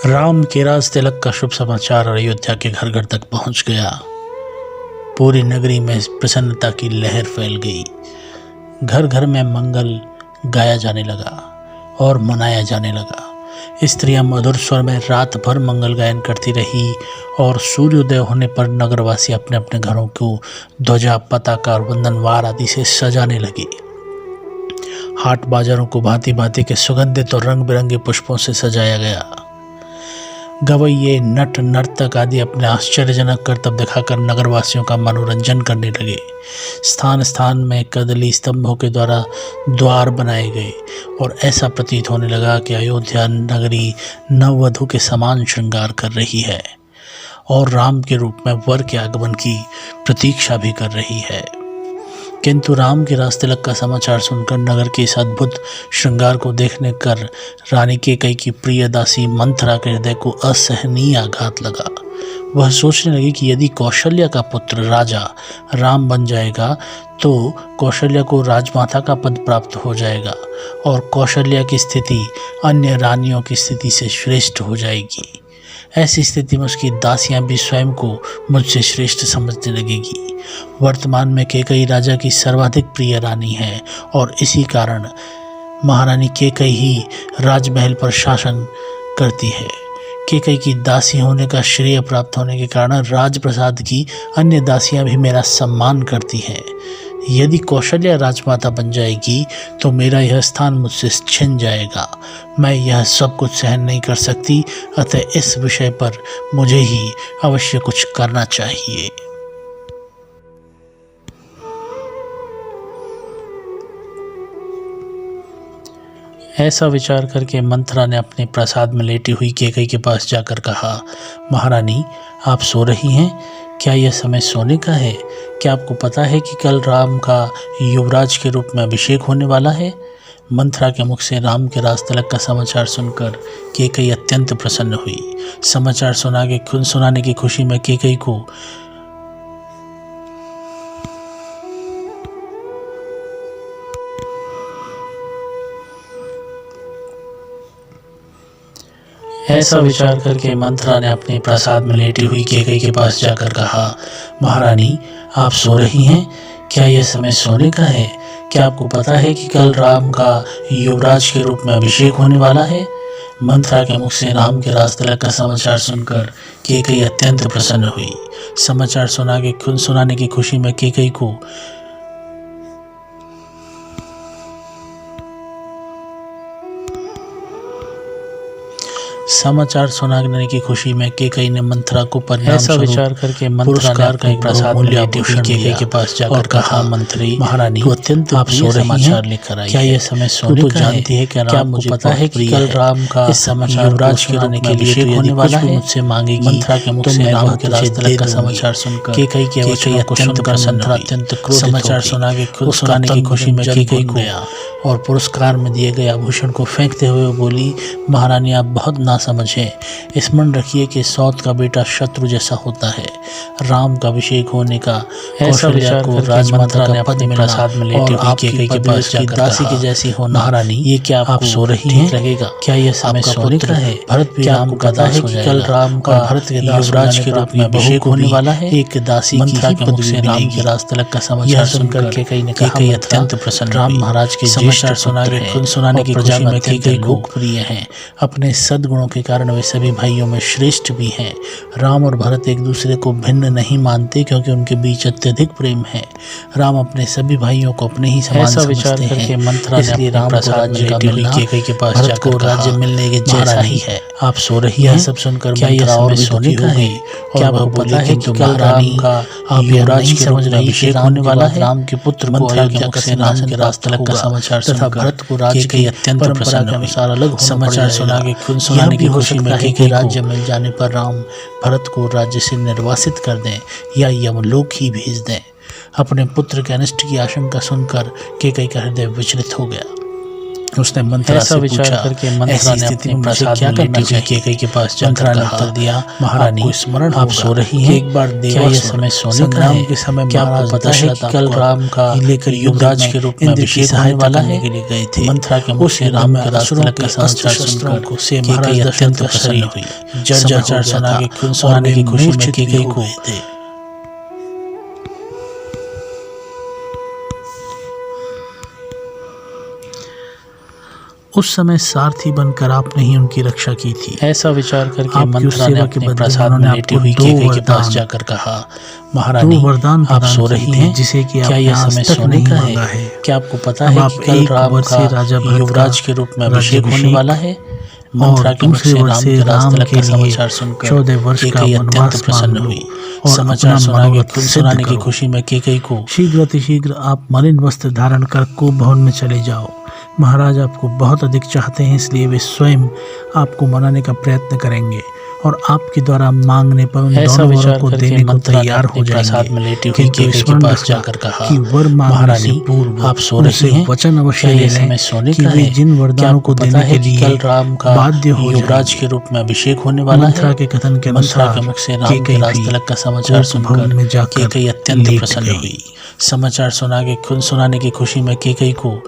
राम के राज तिलक का शुभ समाचार अयोध्या के घर घर तक पहुंच गया। पूरी नगरी में प्रसन्नता की लहर फैल गई। घर घर में मंगल गाया जाने लगा और मनाया जाने लगा। स्त्रियां मधुर स्वर में रात भर मंगल गायन करती रही और सूर्योदय होने पर नगरवासी अपने अपने घरों को ध्वजा, पताका और वंदनवार आदि से सजाने लगे। हाट बाजारों को भांति भांति के सुगंधित और रंग बिरंगे पुष्पों से सजाया गया। गवैये, नट, नर्तक आदि अपने आश्चर्यजनक करतब दिखाकर नगरवासियों का मनोरंजन करने लगे। स्थान स्थान में कदली स्तंभों के द्वारा द्वार बनाए गए और ऐसा प्रतीत होने लगा कि अयोध्या नगरी नववधु के समान श्रृंगार कर रही है और राम के रूप में वर के आगमन की प्रतीक्षा भी कर रही है। किंतु राम के राज तिलक का समाचार सुनकर नगर के इस अद्भुत श्रृंगार को देखने कर रानी कैकेयी की प्रिय दासी मंथरा के हृदय को असहनीय आघात लगा। वह सोचने लगी कि यदि कौशल्या का पुत्र राजा राम बन जाएगा तो कौशल्या को राजमाता का पद प्राप्त हो जाएगा और कौशल्या की स्थिति अन्य रानियों की स्थिति से श्रेष्ठ हो जाएगी। ऐसी स्थिति में उसकी दासियां भी स्वयं को मुझसे श्रेष्ठ समझने लगेगी। वर्तमान में कैकेयी राजा की सर्वाधिक प्रिय रानी है और इसी कारण महारानी कैकेयी ही राजमहल पर शासन करती है। कैकेयी की दासी होने का श्रेय प्राप्त होने के कारण राजप्रसाद की अन्य दासियां भी मेरा सम्मान करती हैं। यदि कौशल्या राजमाता बन जाएगी तो मेरा यह स्थान मुझसे छिन जाएगा। मैं यह सब कुछ सहन नहीं कर सकती, अतः इस विषय पर मुझे ही अवश्य कुछ करना चाहिए। ऐसा विचार करके मंथरा ने अपने प्रासाद में लेटी हुई कैकेयी के पास जाकर कहा, महारानी, आप सो रही हैं? क्या यह समय सोने का है? क्या आपको पता है कि कल राम का युवराज के रूप में अभिषेक होने वाला है? मंथरा के मुख से राम के राज तिलक का समाचार सुनकर कैकेयी अत्यंत प्रसन्न हुई। समाचार सुनाने की खुशी में कैकेयी को ऐसा विचार करके मंथरा ने अपने प्रासाद में लेटी हुई कैकेयी के पास जाकर कहा, महारानी, आप सो रही हैं? क्या यह समय सोने का है? क्या आपको पता है कि कल राम का युवराज के रूप में अभिषेक होने वाला है? मंथरा के मुख से राम के राज तिलक का समाचार सुनकर कैकेयी अत्यंत प्रसन्न हुई। समाचार सुनाने की खुशी में कैकेयी को समाचार सुनाने की खुशी में कैकेयी ने मंथरा को ऐसा विचार करके पुरस्कार का एक प्रसाद मूल्यभूषण कैकेयी के पास जाकर कहा, मंत्री महारानी, अत्यंत आप सो समाचार लेकर आई। क्या यह समय सोने का जानती है? क्या मुझे पता है कि कल राम का इस समाचार युवराज के होने के लिए होने वाला है? मुझसे मांगेगी। मंथरा के मुख से राम के राज तिलक का समाचार सुनकर कैकेयी के वचनों को सुनकर अत्यंत क्रोधित समाचार सुनाने की खुशी में कैकेयी को और पुरस्कार में दिए गए आभूषण को फेंकते हुए बोली, महारानी, आप बहुत ना समझें। स्मरण रखिए कि सौत का बेटा शत्रु जैसा होता है। राम का अभिषेक होने का ऐसा विचार को राजमाता ने पद में प्रसाद में लेटी हुई कैकेयी के पास जाकर दासी की जैसी हो, महारानी, ये क्या आप सो रही हैं? लगेगा? क्या यह समय सोने का है? भरत भी राम का दास हो जाएगा। कल राम का भरत के युवराज के रूप में अभिषेक होने वाला है। एक दासी मंथरा के मुख से राम के राज तिलक का समाचार सुनकर कैकेयी ने कहा, कैकेयी अत्यंत प्रसन्न। राम महाराज के समाचार सुनाने की खुशी में कैकेयी लोकप्रिय हैं। अपने सद्गुणों के कारण वे सभी भाइयों में श्रेष्ठ भी हैं। राम और भरत एक दूसरे को भिन्न नहीं मानते क्योंकि उनके बीच अत्यधिक प्रेम है। राम अपने सभी भाइयों को अपने ही समान समझते हैं। मंथरा इसलिए राम को राज्य का मिलना कैकेयी के पास जाकर राज्य मिलने के जैसा ही है। आप सो रही हैं? सब सुनकर क्या यह समय सोने का है? क्या आपको पता है कि कल राम का युवराज के रूप में अभिषेक होने वाला है? राम के पुत्र को अयोध्या का सिंहासन के राज तिलक का समाचार तथा भरत को राज्य के अत्यंत प्रसन्न के अनुसार अलग समाचार सुनाने की खुशी में कैकेयी राज्य मिल जाने पर राम भरत को राज्य से निर्वासित कर दें या यमलोक ही भेज दें। अपने पुत्र के अनिष्ट की आशंका सुनकर कैकेयी का हृदय विचलित हो गया। उसने मंत्रा से पूछा। मंत्रा ने अपने प्रसाद में लेटी हुई केकई के पास जाकर ने उत्तर दिया, महारानी स्मरण आप सो रही हैं, एक बार देवासुर समय सोने का है, के समय क्या आपको पता है कि कल राम का लेकर युवराज के रूप में अभिषेक होने वाला है? के लिए गए थे। मंत्रा के मुख से राम के राजतिलक का समाचार सुनकर से महाराज अत्यंत प्रसन्न हुई। समाचार सुना के खून सुनाने की खुशी में केकई को उस समय सारथी बनकर आपने ही उनकी रक्षा की थी। ऐसा विचार करके मंत्रा ने अपने प्रसाद में लेटी हुई केकई के पास जाकर कहा, महारानी वरदान आप सो रही हैं, जिसे कि क्या यह समय सोने का है? क्या आपको पता है कि कल राम का युवराज के रूप में अभिषेक होने वाला है? मंत्रा के मुख से राम के राजतिलक का समाचार सुनकर 14 वर्ष का अत्यंत प्रसन्न हुई। समाचार सुनाने की खुशी में केकई को शीघ्र आप मलिन वस्त्र धारण कर कुप भवन में चले जाओ। महाराज आपको बहुत अधिक चाहते हैं, इसलिए वे स्वयं आपको मनाने का प्रयत्न करेंगे और आपके द्वारा मांगने पर उन दोनों वरों को देने को तैयार हो जाएंगे। किंतु के पास जाकर कहा कि वर मांगने से पूर्व आप सो रही हैं, वचन अवश्य ले लें कि वे जिन वरदानों को देने के लिए कल राम का बाध्य हो युवराज के रूप में अभिषेक होने वाला है। मंत्रा के कथन के अनुसार केकई राजतिलक का समाचार सुनकर केकई अत्यंत प्रसन्न हुई। समाचार सुनाने की खुशी में केकई को